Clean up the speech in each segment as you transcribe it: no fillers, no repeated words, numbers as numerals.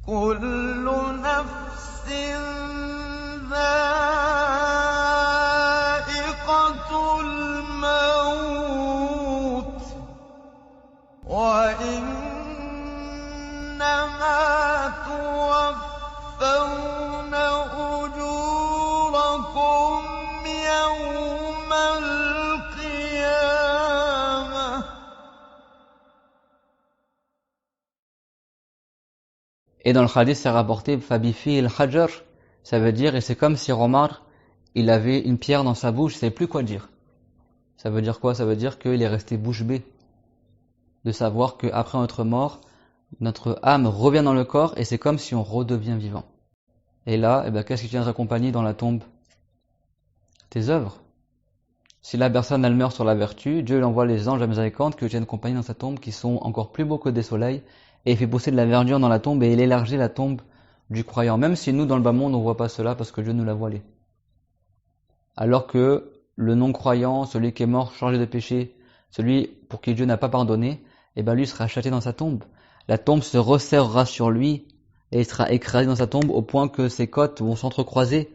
كل نفس ذائقة الموت وإنما توفون أجوركم يوم القيامة. Et dans le hadith, c'est rapporté Fabifi el-Hajar, ça veut dire, et c'est comme si Omar, il avait une pierre dans sa bouche, il ne savait plus quoi dire. Ça veut dire quoi? Ça veut dire qu'il est resté bouche bée. De savoir qu'après notre mort, notre âme revient dans le corps et c'est comme si on redevient vivant. Et là, qu'est-ce qui vient te accompagner dans la tombe? Tes œuvres. Si la personne elle meurt sur la vertu, Dieu lui envoie les anges à miséricorde qui viennent accompagner dans sa tombe, qui sont encore plus beaux que des soleils, et il fait pousser de la verdure dans la tombe et il élargit la tombe du croyant. Même si nous, dans le bas monde, on ne voit pas cela parce que Dieu nous l'a voilé. Alors que le non-croyant, celui qui est mort chargé de péché, celui pour qui Dieu n'a pas pardonné, lui sera châtié dans sa tombe. La tombe se resserrera sur lui et il sera écrasé dans sa tombe au point que ses côtes vont s'entrecroiser.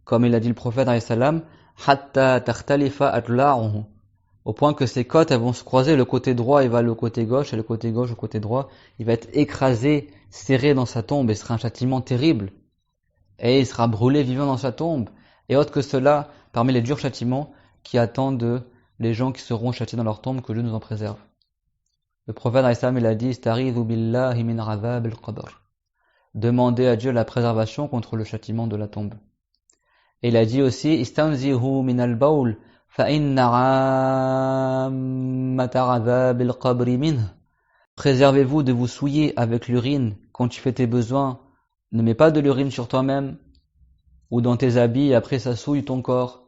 Comme il a dit le prophète alayhi salam, hatta takhtalifa atla'uhu. Au point que ses côtes elles vont se croiser, le côté droit il va le côté gauche et le côté gauche au côté droit, il va être écrasé, serré dans sa tombe et ce sera un châtiment terrible. Et il sera brûlé vivant dans sa tombe. Et autre que cela, parmi les durs châtiments qui attendent les gens qui seront châtiés dans leur tombe, que Dieu nous en préserve. Le prophète il a dit Ista'idhu billahi min azab al-qabr. Demandez à Dieu la préservation contre le châtiment de la tombe. Et il a dit aussi Istanzihu min al-bawl fa inna 'ammata azab al-qabr minh. Préservez-vous de vous souiller avec l'urine quand tu fais tes besoins. Ne mets pas de l'urine sur toi-même ou dans tes habits et après ça souille ton corps.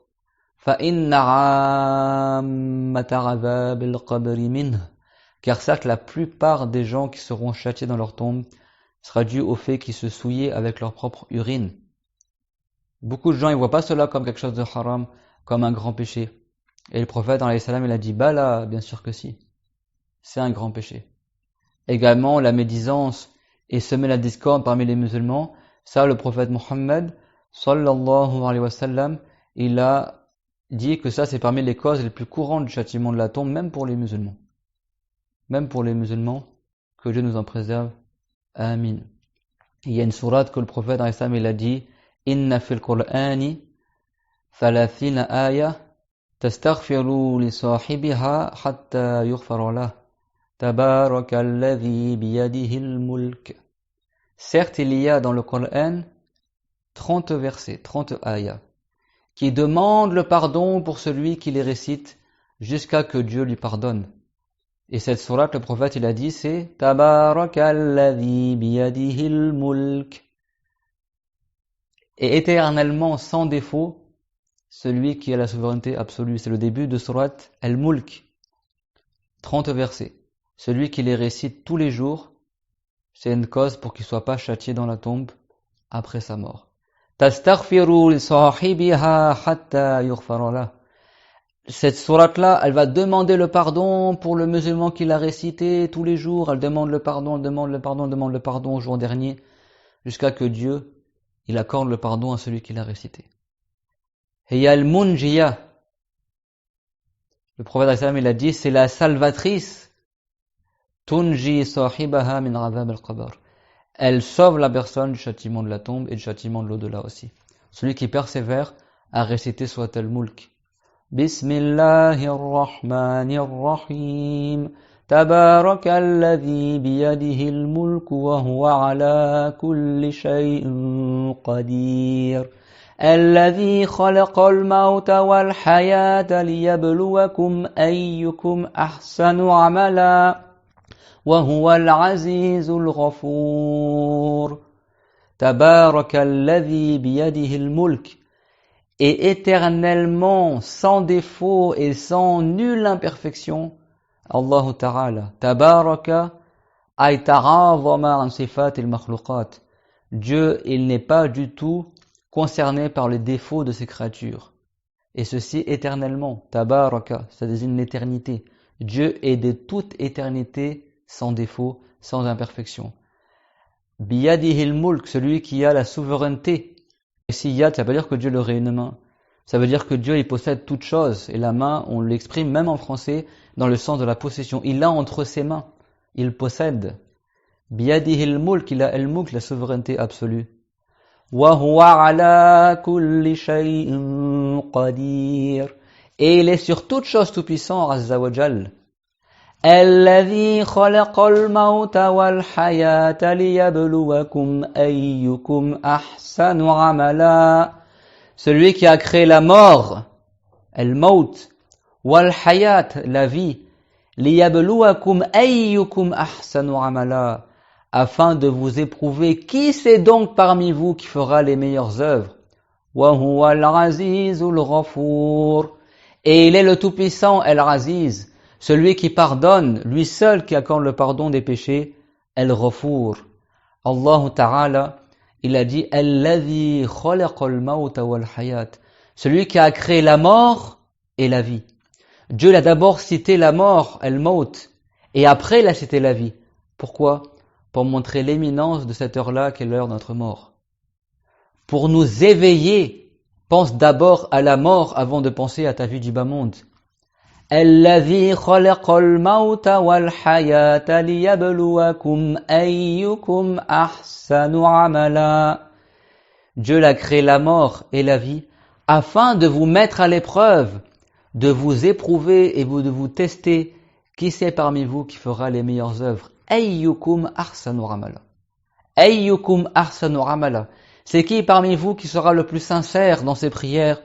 Fa inna 'ammata azab al-qabr minh. Car certes, la plupart des gens qui seront châtiés dans leur tombe sera dû au fait qu'ils se souillaient avec leur propre urine. Beaucoup de gens ne voient pas cela comme quelque chose de haram, comme un grand péché. Et le prophète, alayhi salam, il a dit, Bala, bien sûr que si. C'est un grand péché. Également, la médisance et semer la discorde parmi les musulmans, ça, le prophète Mohammed, sallallahu alayhi wa sallam, il a dit que ça, c'est parmi les causes les plus courantes du châtiment de la tombe, même pour les musulmans. Même pour les musulmans, que Dieu nous en préserve. Amin. Il y a une sourate que le prophète il a dit Inna fil Qur'ani thalathina aya tastaghfiru li sahibiha hatta yughfara lah tabarakalladhi biyadihi al-mulk. Certes, il y a dans le Coran 30 versets, 30 ayats qui demandent le pardon pour celui qui les récite jusqu'à que Dieu lui pardonne. Et cette sourate, le prophète, il a dit, c'est Tabarakalladhi biyadihi al-mulk. Et éternellement, sans défaut, celui qui a la souveraineté absolue. C'est le début de sourate al-mulk. 30 versets. Celui qui les récite tous les jours, c'est une cause pour qu'il ne soit pas châtié dans la tombe après sa mort. Tastaghfiru li sahibiha hatta yughfara lah. Cette sourate-là, elle va demander le pardon pour le musulman qui l'a récité tous les jours. Elle demande le pardon, elle demande le pardon, elle demande le pardon au jour dernier, jusqu'à que Dieu, il accorde le pardon à celui qui l'a récité. Hiya al-munjiya. Le prophète il a dit, c'est la salvatrice. Tunji sahibaha min azab al-qabr. Elle sauve la personne du châtiment de la tombe et du châtiment de l'au-delà aussi. Celui qui persévère à réciter Surat al-Mulk. Bismillahirrahmanirrahim. Tabarakalladhi biyadihi al-mulk wa huwa ala kulli shay'in qadir. Alladhi khalaqa al-mawta wal-hayata liyabluwakum ayyukum ahsanu amala. Wa huwa al-azizul ghafour. Tabarakalladhi biyadihi al-mulk. Et éternellement, sans défaut et sans nulle imperfection, Allah Ta'ala, Tabaraka, ay ta'azama an sifat al-makhluqat. Dieu, il n'est pas du tout concerné par les défauts de ses créatures. Et ceci éternellement, Tabaraka, ça désigne l'éternité. Dieu est de toute éternité, sans défaut, sans imperfection. Biyadihil mulk, celui qui a la souveraineté. Ici, yad, ça veut pas dire que Dieu aurait une main. Ça veut dire que Dieu, il possède toute chose. Et la main, on l'exprime même en français dans le sens de la possession. Il l'a entre ses mains. Il possède. Biyadihil mulk, il a al-mulk, la souveraineté absolue. Wa huwa ala kulli shay'in qadir. Et il est sur toute chose tout puissant, Azza wa Jal. الذي خلق الموت والحياة ليبلوكم أيكم أحسن عملا. Celui qui a créé la mort, al-maut, wal-hayat, la vie, liyabluwakum ayyukum ahsanu amala, afin de vous éprouver qui c'est donc parmi vous qui fera les meilleures œuvres. Wa huwa al-azizul ghafur. Et il est le tout-puissant, al-aziz, celui qui pardonne, lui seul qui accorde le pardon des péchés, al-ghafur. Allah Ta'ala, il a dit Alladhi khalaqal mauta wal hayat, celui qui a créé la mort et la vie. Dieu l'a d'abord cité la mort, al-maut, et après il a cité la vie. Pourquoi? Pour montrer l'éminence de cette heure-là qui est l'heure de notre mort. Pour nous éveiller, pense d'abord à la mort avant de penser à ta vie du bas monde. الذي خلق الموت والحياة ليبلوكم أيكم أحسن عملا. Dieu l'a créé la mort et la vie afin de vous mettre à l'épreuve, de vous éprouver et de vous tester qui c'est parmi vous qui fera les meilleures œuvres. أيكم أحسن عملا. أيكم أحسن عملا. C'est qui parmi vous qui sera le plus sincère dans ses prières,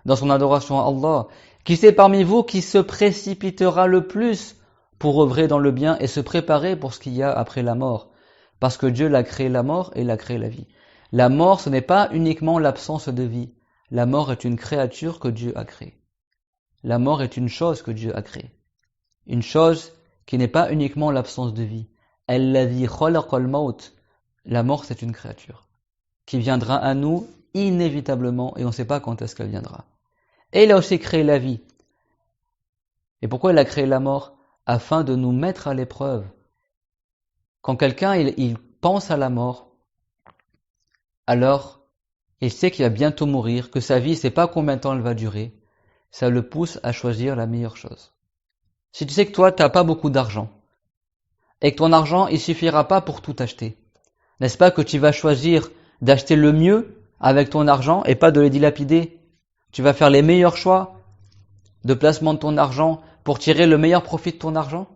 dans son adoration à Allah? Qui c'est parmi vous qui se précipitera le plus pour œuvrer dans le bien et se préparer pour ce qu'il y a après la mort? Parce que Dieu l'a créé la mort et il a créé la vie. La mort, ce n'est pas uniquement l'absence de vie. La mort est une créature que Dieu a créée. La mort est une chose que Dieu a créée. Une chose qui n'est pas uniquement l'absence de vie. Alladhi khalaqal maut. La mort, c'est une créature qui viendra à nous inévitablement et on ne sait pas quand est-ce qu'elle viendra. Et il a aussi créé la vie. Et pourquoi il a créé la mort? Afin de nous mettre à l'épreuve. Quand quelqu'un il pense à la mort, alors il sait qu'il va bientôt mourir, que sa vie, ne sait pas combien de temps elle va durer, ça le pousse à choisir la meilleure chose. Si tu sais que toi, tu n'as pas beaucoup d'argent, et que ton argent, il suffira pas pour tout acheter, n'est-ce pas que tu vas choisir d'acheter le mieux avec ton argent et pas de le dilapider? Tu vas faire les meilleurs choix de placement de ton argent pour tirer le meilleur profit de ton argent?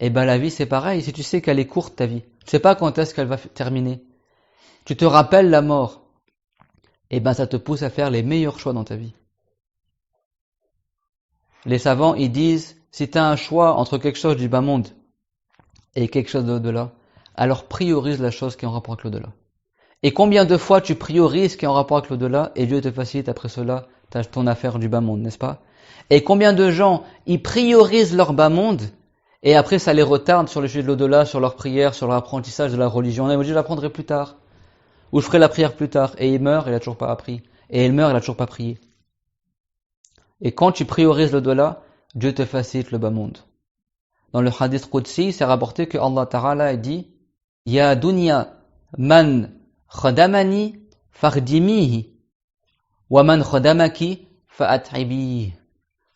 Eh ben la vie c'est pareil, si tu sais qu'elle est courte ta vie, tu sais pas quand est-ce qu'elle va terminer, tu te rappelles la mort, eh ben ça te pousse à faire les meilleurs choix dans ta vie. Les savants ils disent, si tu as un choix entre quelque chose du bas monde et quelque chose de l'au-delà, alors priorise la chose qui est en rapport avec l'au-delà. Et combien de fois tu priorises ce qui est en rapport avec l'au-delà et Dieu te facilite après cela ton affaire du bas monde, n'est-ce pas? Et combien de gens, ils priorisent leur bas monde et après ça les retarde sur le sujet de l'au-delà, sur leur prière, sur leur apprentissage de la religion. Je l'apprendrai plus tard. Ou je ferai la prière plus tard. Et il meurt, il a toujours pas appris. Et il meurt, il a toujours pas prié. Et quand tu priorises l'au-delà, Dieu te facilite le bas monde. Dans le hadith Qudsi, c'est rapporté que Allah Ta'ala dit Ya dunya man khadamani fardimihi wa man khadamaki fa'at'ibihi.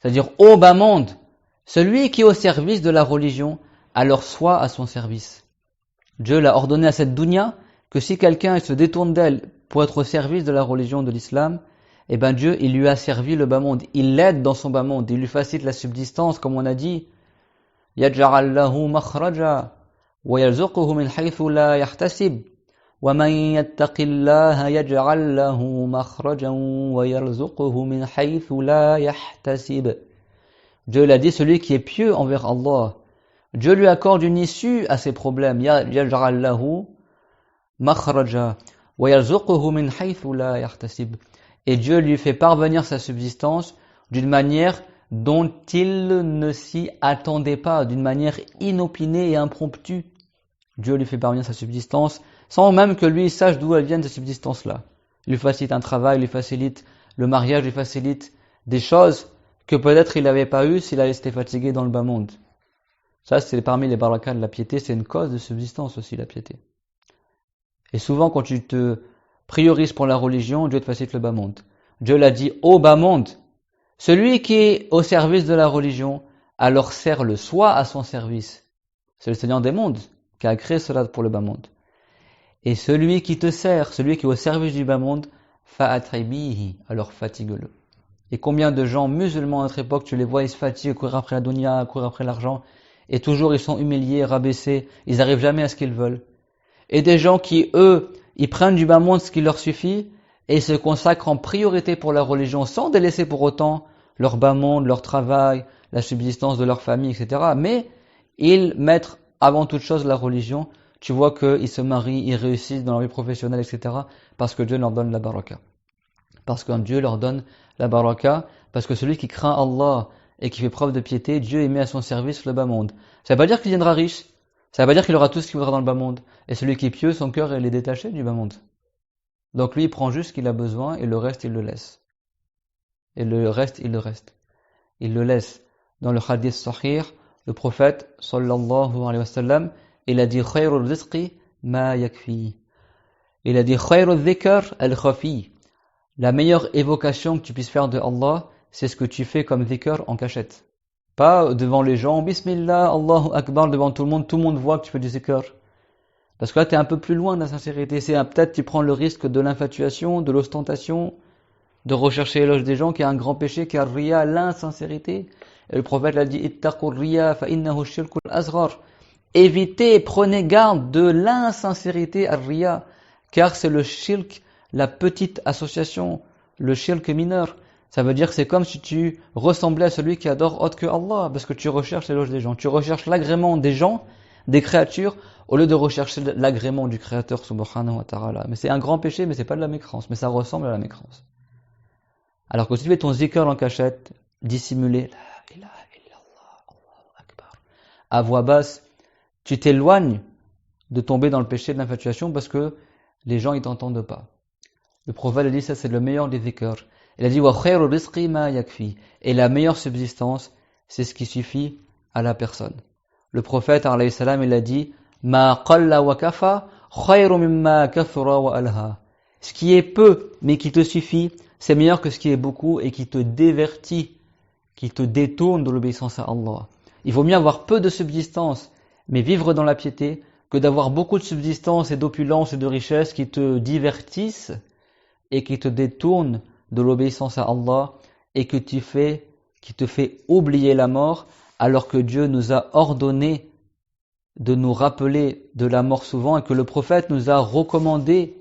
C'est-à-dire, ô bas monde, celui qui est au service de la religion, alors sois à son service. Dieu l'a ordonné à cette dunya que si quelqu'un se détourne d'elle pour être au service de la religion de l'islam, eh ben Dieu, il lui a servi le bas monde. Il l'aide dans son bas monde. Il lui facilite la subsistance, comme on a dit. يَجْعَلْ لَهُ مَخْرَجًا وَيَرْزُقُهُ مِنْ حَيْثُ لَا يَحْتَسِبُ وَمَنْ يَتَّقِ اللَّهَ يَجْعَلْ لَهُ مَخْرَجًا وَيَرْزُقُهُ مِنْ حَيْثُ لَا يَحْتَسِبُ. Dieu l'a dit, celui qui est pieux envers Allah, Dieu lui accorde une issue à ses problèmes. يَجْعَلْ لَهُ مَخْرَجًا وَيَرْزُقُهُ مِنْ حَيْثُ لَا يَحْتَسِبُ. Et Dieu lui fait parvenir sa subsistance d'une manière dont il ne s'y attendait pas, d'une manière inopinée et impromptue. Dieu lui fait parvenir sa subsistance sans même que lui sache d'où elle vient cette subsistance-là. Il lui facilite un travail, il lui facilite le mariage, il lui facilite des choses que peut-être il n'avait pas eu s'il avait été fatigué dans le bas monde. Ça, c'est parmi les barakas de la piété, c'est une cause de subsistance aussi, la piété. Et souvent, quand tu te priorises pour la religion, Dieu te facilite le bas monde. Dieu l'a dit au bas monde. Celui qui est au service de la religion, alors sert-le soit à son service. C'est le Seigneur des mondes qui a créé cela pour le bas monde. Et celui qui te sert, celui qui est au service du bas monde, fa'atribihi, alors fatigue-le. Et combien de gens musulmans à notre époque, tu les vois, ils se fatiguent, courir après la dunya, courir après l'argent, et toujours ils sont humiliés, rabaissés, ils n'arrivent jamais à ce qu'ils veulent. Et des gens qui, eux, ils prennent du bas monde ce qui leur suffit, et se consacrent en priorité pour la religion, sans délaisser pour autant leur bas monde, leur travail, la subsistance de leur famille, etc. Mais ils mettent avant toute chose la religion. Tu vois qu'ils se marient, ils réussissent dans leur vie professionnelle, etc. Parce que Dieu leur donne la baraka. Parce que Dieu leur donne la baraka, parce que celui qui craint Allah et qui fait preuve de piété, Dieu met à son service le bas monde. Ça ne veut pas dire qu'il deviendra riche, ça ne veut pas dire qu'il aura tout ce qu'il voudra dans le bas monde. Et celui qui est pieux, son cœur il est détaché du bas monde. Donc lui il prend juste ce qu'il a besoin et le reste il le laisse. Et le reste il le reste. Il le laisse. Dans le hadith sahih, le prophète sallallahu alayhi wa sallam, il a dit khayrul rizqi ma yakfi. Il a dit khayrul dhikr al-khafi. La meilleure évocation que tu puisses faire de Allah, c'est ce que tu fais comme dhikr en cachette. Pas devant les gens, Bismillah, Allahu Akbar, devant tout le monde voit que tu fais du dhikr. Parce que là, tu es un peu plus loin de la sincérité. Peut-être tu prends le risque de l'infatuation, de l'ostentation, de rechercher l'éloge des gens, qui est un grand péché, qui est riya, l'insincérité. Et le prophète l'a dit, ittaqur riya fa innahu shirkul asghar. Évitez, prenez garde de l'insincérité ar-riya, car c'est le shirk, la petite association, le shirk mineur. Ça veut dire que c'est comme si tu ressemblais à celui qui adore autre que Allah, parce que tu recherches l'éloge des gens. Tu recherches l'agrément des gens, des créatures, au lieu de rechercher l'agrément du Créateur subhanahu wa ta'ala. Mais c'est un grand péché, mais c'est pas de la mécrance, mais ça ressemble à la mécrance. Alors que si tu fais ton zikr en cachette, dissimulé, la ilaha illallah, Allahu Akbar, à voix basse, tu t'éloignes de tomber dans le péché de l'infatuation parce que les gens ils t'entendent pas. Le prophète a dit ça c'est le meilleur des zikr. Il a dit wa khayru rizqi ma yakfi, et la meilleure subsistance c'est ce qui suffit à la personne. Le prophète alayhi salam il a dit ma qalla wa kafa khayru mimma kathura wa alha. Ce qui est peu mais qui te suffit, c'est meilleur que ce qui est beaucoup et qui te divertit, qui te détourne de l'obéissance à Allah. Il vaut mieux avoir peu de subsistance mais vivre dans la piété que d'avoir beaucoup de subsistance et d'opulence et de richesse qui te divertissent et qui te détournent de l'obéissance à Allah et qui te fait oublier la mort alors que Dieu nous a ordonné de nous rappeler de la mort souvent et que le prophète nous a recommandé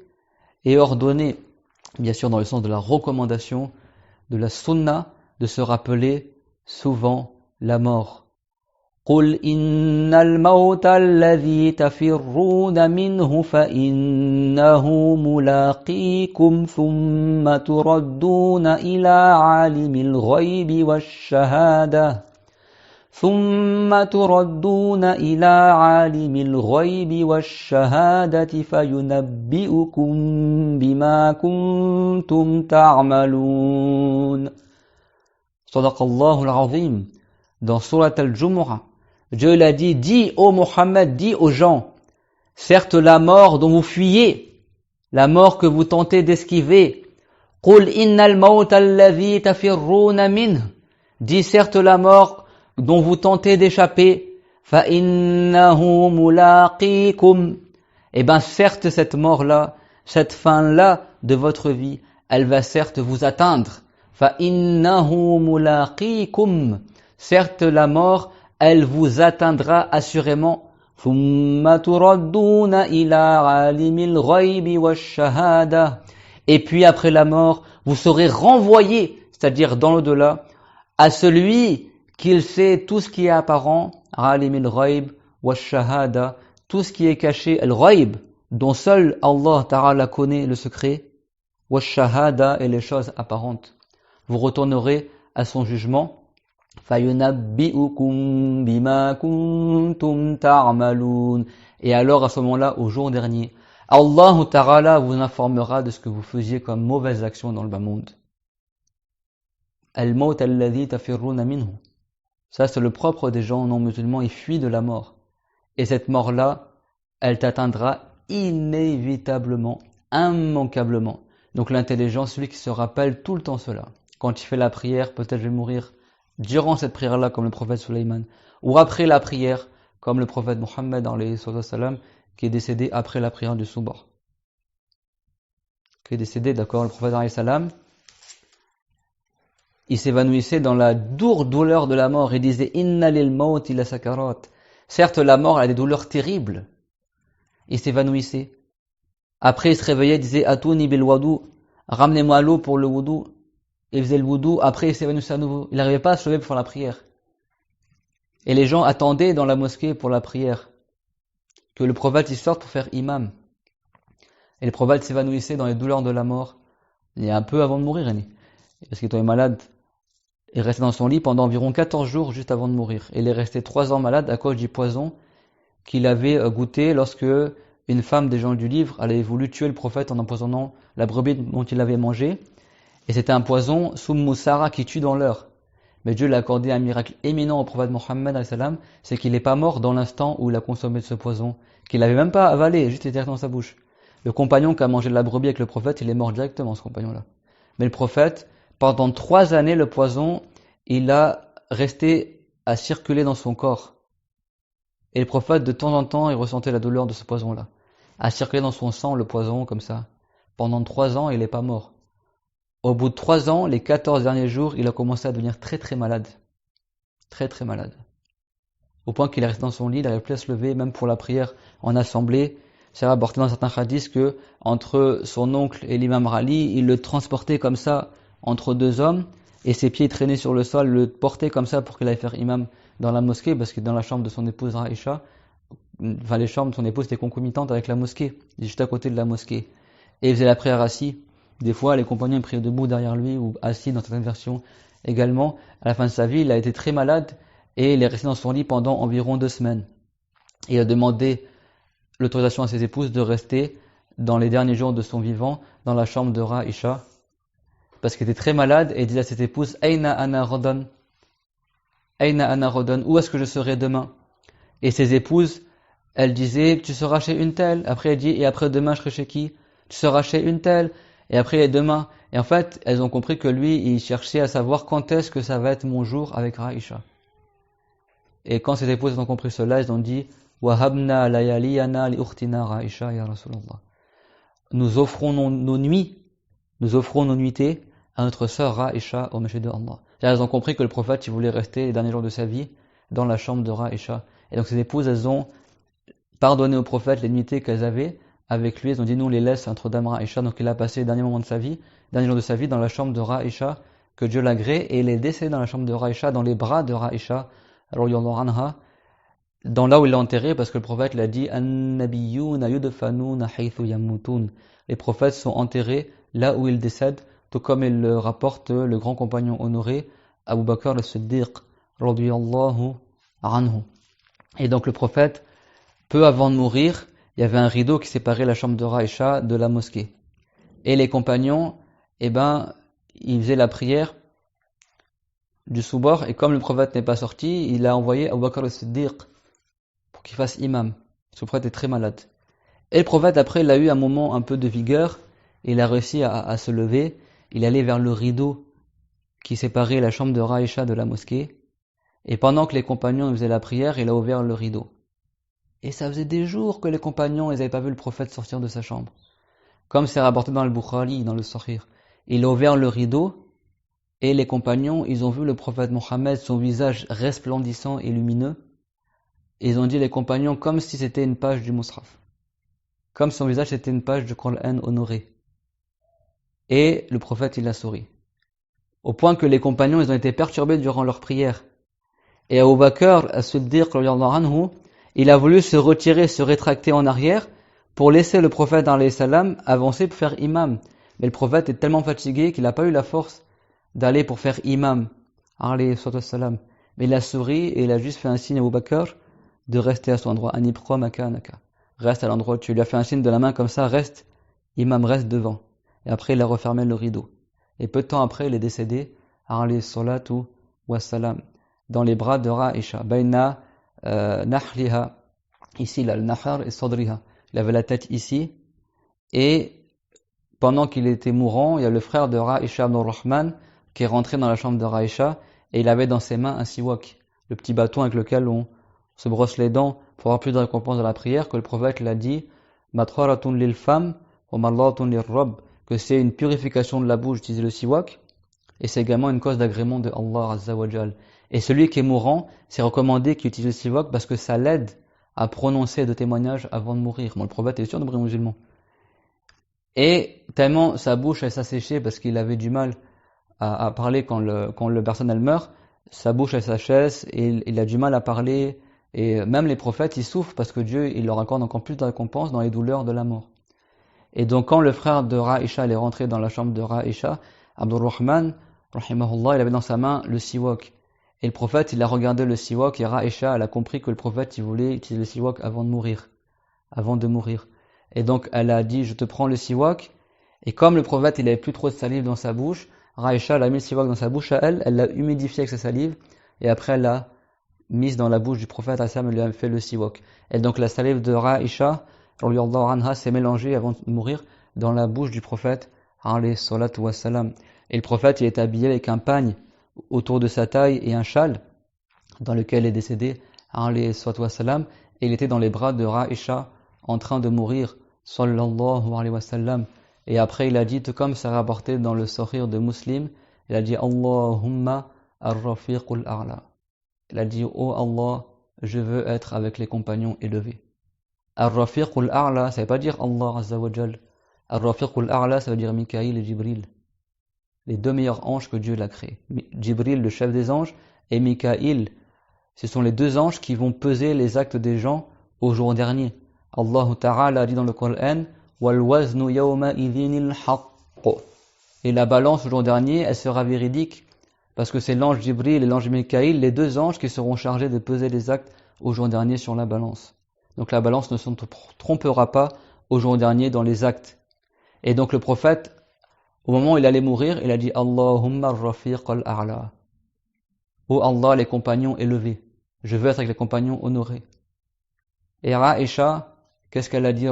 et ordonné, bien sûr dans le sens de la recommandation, de la sunna, de se rappeler souvent la mort. قل إن الموت الذي تفرون منه فإنه ملاقيكم ثم تردون إلى عالم الغيب والشهادة فينبئكم بما كنتم تعملون. صدق الله العظيم. Dans Surat al-Jumu'ah, Dieu l'a dit, dis ô Mohammed, dis aux gens, certes la mort dont vous fuyez, la mort que vous tentez d'esquiver, قُلْ إِنَّ الْمَوْتَ الَّذِي تَفِرُّونَ مِنْهُ, dis certes la mort dont vous tentez d'échapper, فَإِنَّهُ مُلَاقِيكُمْ, eh bien certes cette mort-là, cette fin-là de votre vie, elle va certes vous atteindre, فَإِنَّهُ مُلَاقِيكُمْ, certes la mort, elle vous atteindra assurément. ثُمَّ تُرَدُّونَ إِلَىٰ عَالِمِ الْغَيْبِ وَالشَّهَادَةِ, et puis après la mort, vous serez renvoyés, c'est-à-dire dans l'au-delà, à celui qui sait tout ce qui est apparent, عَالِمِ الْغَيْبِ وَالشَّهَادَةِ, tout ce qui est caché, al-ghaib, dont seul Allah Ta'ala connaît le secret, وَالشَّهَادَةِ, et les choses apparentes. Vous retournerez à son jugement. فَيُنَبِّئُكُمْ بِمَا كُنْتُمْ تَعْمَلُونَ, et alors à ce moment-là, au jour dernier, Allah Ta'ala vous informera de ce que vous faisiez comme mauvaise action dans le bas monde. Al-maut alladhi tafirruna minhu. Ça c'est le propre des gens non musulmans, ils fuient de la mort. Et cette mort-là, elle t'atteindra inévitablement, immanquablement. Donc l'intelligent, celui qui se rappelle tout le temps cela. Quand il fait la prière, peut-être je vais mourir durant cette prière-là, comme le prophète Sulayman, ou après la prière, comme le prophète Mohammed, qui est décédé après la prière du Soubor. Qui est décédé, d'accord, le prophète salam, il s'évanouissait dans la dure douleur de la mort et disait Inna lil maut ila sakarat. Certes, la mort elle a des douleurs terribles. Il s'évanouissait. Après, il se réveillait, il disait Atouni bil wudu, ramenez-moi l'eau pour le wudu. Il faisait le wudu, après il s'évanouissait à nouveau. Il n'arrivait pas à se lever pour faire la prière. Et les gens attendaient dans la mosquée pour la prière que le prophète il sorte pour faire imam. Et le prophète s'évanouissait dans les douleurs de la mort. Il y a un peu avant de mourir, parce qu'il était malade. Il restait dans son lit pendant environ 14 jours juste avant de mourir. Et il est resté 3 ans malade à cause du poison qu'il avait goûté lorsque une femme des gens du livre avait voulu tuer le prophète en empoisonnant la brebis dont il avait mangé. Et c'était un poison, Moussara, qui tue dans l'heure. Mais Dieu l'a accordé un miracle éminent au prophète Mohammed, c'est qu'il n'est pas mort dans l'instant où il a consommé de ce poison, qu'il n'avait même pas avalé, juste été dans sa bouche. Le compagnon qui a mangé de la brebis avec le prophète, il est mort directement, ce compagnon-là. Mais le prophète, pendant 3 années, le poison, il a resté à circuler dans son corps. Et le prophète, de temps en temps, il ressentait la douleur de ce poison-là. À circuler dans son sang, le poison, comme ça. Pendant 3 ans, il n'est pas mort. Au bout de 3 ans, les 14 derniers jours, il a commencé à devenir très très malade. Très très malade. Au point qu'il est resté dans son lit, il n'arrivait plus à se lever, même pour la prière en assemblée. C'est rapporté dans certains hadiths que, entre son oncle et l'imam Rali, il le transportait comme ça, entre 2 hommes, et ses pieds traînaient sur le sol, le portaient comme ça pour qu'il aille faire imam dans la mosquée, parce que dans la chambre de son épouse Aïcha, enfin les chambres de son épouse étaient concomitantes avec la mosquée, juste à côté de la mosquée. Et il faisait la prière assis. Des fois, les compagnons priaient debout derrière lui, ou assis dans certaines versions également. À la fin de sa vie, il a été très malade, et il est resté dans son lit pendant environ 2 semaines. Et il a demandé l'autorisation à ses épouses de rester dans les derniers jours de son vivant dans la chambre de Aïcha, parce qu'il était très malade, et il disait à ses épouses Aina ana rodan, Aina ana rodan, où est-ce que je serai demain? Et ses épouses, elles disaient tu seras chez une telle. Après elle dit et après demain je serai chez qui? Tu seras chez une telle. Et après demain. Et en fait, elles ont compris que lui, il cherchait à savoir quand est-ce que ça va être mon jour avec Aïcha. Et quand ses épouses ont compris cela, elles ont dit Wahabna layaliyana li ukhtina Aïcha ya Rasulallah. Nous offrons nos nuits, nous offrons nos nuitées à notre sœur Aïcha au Masjid de Allah. Elles ont compris que le prophète il voulait rester les derniers jours de sa vie dans la chambre de Aïcha. Et donc ses épouses, elles ont pardonné au prophète les nuitées qu'elles avaient avec lui. Elles ont dit nous on les laisse entre Dame Aïcha. Donc il a passé les derniers moments de sa vie, derniers jours de sa vie dans la chambre de Aïcha, que Dieu l'agrée, et il est décédé dans la chambre de Aïcha, dans les bras de Aïcha, anha, dans là où il l'a enterré, parce que le prophète l'a dit An-nabiyyuna yudfanuna haythu yamutun. Les prophètes sont enterrés là où ils décèdent, tout comme il le rapporte le grand compagnon honoré Abu Bakr al-Siddiq radiyallahu anhu. Et donc le prophète, peu avant de mourir, il y avait un rideau qui séparait la chambre de Aïcha de la mosquée. Et les compagnons, ils faisaient la prière du soubor, et comme le prophète n'est pas sorti, il a envoyé Abu Bakr al-Siddiq pour qu'il fasse imam. Parce que le prophète est très malade. Et le prophète, après, il a eu un moment un peu de vigueur, et il a réussi à se lever. Il allait vers le rideau qui séparait la chambre de Aïcha de la mosquée. Et pendant que les compagnons faisaient la prière, il a ouvert le rideau. Et ça faisait des jours que les compagnons, ils n'avaient pas vu le prophète sortir de sa chambre. Comme c'est rapporté dans le Bukhari, dans le Sahih. Il a ouvert le rideau, et les compagnons, ils ont vu le prophète Mohammed, son visage resplendissant et lumineux. Et ils ont dit les compagnons comme si c'était une page du Mus'haf. Comme si son visage c'était une page du Coran honoré. Et le prophète, il a souri. Au point que les compagnons, ils ont été perturbés durant leur prière. Et Abu Bakr as-Siddiq radiyallahu anhu, il a voulu se retirer, se rétracter en arrière pour laisser le prophète alayhi salam avancer pour faire imam. Mais le prophète est tellement fatigué qu'il n'a pas eu la force d'aller pour faire imam alayhi salam. Mais il a souri et il a juste fait un signe à Abu Bakr de rester à son endroit. Anibqa makanaka. Reste à l'endroit où tu lui as fait un signe de la main comme ça, reste, imam reste devant. Et après il a refermé le rideau. Et peu de temps après il est décédé alayhi salatu wassalam dans les bras de Aïcha, Baina Nahliha, ici là, le Nahar et Sadriha, il avait la tête ici, et pendant qu'il était mourant, il y a le frère de Raïcha Abdurrahman qui est rentré dans la chambre de Raïcha, et il avait dans ses mains un siwak, le petit bâton avec lequel on se brosse les dents pour avoir plus de récompense de la prière, que le prophète l'a dit, matharatun lil fam wa marlatun lir rabb, que c'est une purification de la bouche d'utiliser le siwak, et c'est également une cause d'agrément de Allah Azza wa Jal. Et celui qui est mourant, c'est recommandé qu'il utilise le siwak parce que ça l'aide à prononcer de témoignages avant de mourir. Bon, le prophète est sûr de mourir musulman. Et tellement sa bouche elle s'asséchait parce qu'il avait du mal à parler quand le personne elle meurt, sa bouche elle s'achève et il a du mal à parler. Et même les prophètes ils souffrent parce que Dieu il leur accorde encore plus de récompense dans les douleurs de la mort. Et donc quand le frère de Raïcha est rentré dans la chambre de Raïcha, Abdurrahman, rahimahullah, il avait dans sa main le siwak. Et le prophète, il a regardé le siwak et Raïcha, elle a compris que le prophète, il voulait utiliser le siwak avant de mourir. Et donc, elle a dit, je te prends le siwak. Et comme le prophète, il avait plus trop de salive dans sa bouche, Raïcha, elle a mis le siwak dans sa bouche à elle l'a humidifié avec sa salive, et après, elle l'a mise dans la bouche du prophète, elle lui a fait le siwak. Et donc, la salive de Raïcha, radiyallahu anha, s'est mélangée avant de mourir dans la bouche du prophète, alayhi salatu wassalam. Et le prophète, il est habillé avec un pagne autour de sa taille et un châle dans lequel il est décédé, alayhi salatu wassalam, et il était dans les bras de Raïcha en train de mourir, sallallahu alayhi wa sallam. Et après, il a dit, tout comme c'est rapporté dans le Sahih de Muslim, il a dit, Allahumma ar-rafiqul a'la. Il a dit, oh Allah, je veux être avec les compagnons élevés. Ar-rafiqul a'la, ça veut pas dire Allah azza wa jal. Ar-rafiqul a'la, ça veut dire Mikaïl et Jibril. Les deux meilleurs anges que Dieu l'a créés. Jibril, le chef des anges, et Mikaïl, ce sont les deux anges qui vont peser les actes des gens au jour dernier. Allah Ta'ala dit dans le Coran, Wal waznu yawma idhinil haqq. Et la balance au jour dernier, elle sera véridique, parce que c'est l'ange Jibril et l'ange Mikaïl, les deux anges qui seront chargés de peser les actes au jour dernier sur la balance. Donc la balance ne se trompera pas au jour dernier dans les actes. Et donc le prophète, au moment où il allait mourir, il a dit Allahumma ar-rafiq al-a'la. Oh Allah, les compagnons élevés. Je veux être avec les compagnons honorés. Et Raïcha, qu'est-ce qu'elle a dit,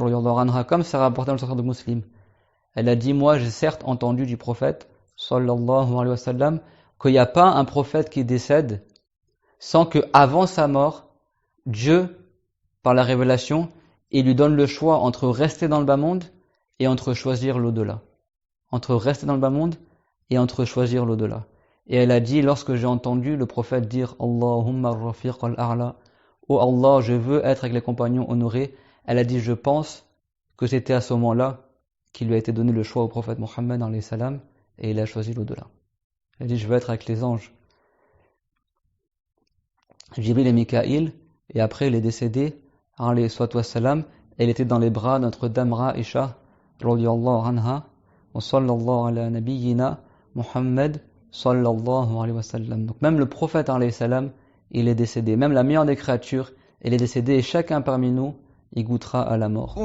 comme c'est rapporté dans le Sahih de Muslim? Elle a dit, moi j'ai certes entendu du prophète, sallallahu alayhi wa sallam, qu'il n'y a pas un prophète qui décède sans que, avant sa mort, Dieu, par la révélation, il lui donne le choix entre rester dans le bas monde et entre choisir l'au-delà. Entre rester dans le bas monde et entre choisir l'au-delà. Et elle a dit, lorsque j'ai entendu le prophète dire Allahumma ar-rafiq al-a'la, oh Allah, je veux être avec les compagnons honorés, elle a dit, je pense que c'était à ce moment-là qu'il lui a été donné le choix au prophète Mohammed alayhi salam, et il a choisi l'au-delà. Elle a dit, je veux être avec les anges. Jibril et Mikaïl, et après il est décédé, alayhi salam, et il était dans les bras de Notre-Dame Raïcha, radiyallahu anha, wa sallallahu ala nabiyyina Muhammad, sallallahu alayhi wa sallam. Donc même le prophète alayhi salam, il est décédé. Même la meilleure des créatures, elle est décédée, et chacun parmi nous, il goûtera à la mort.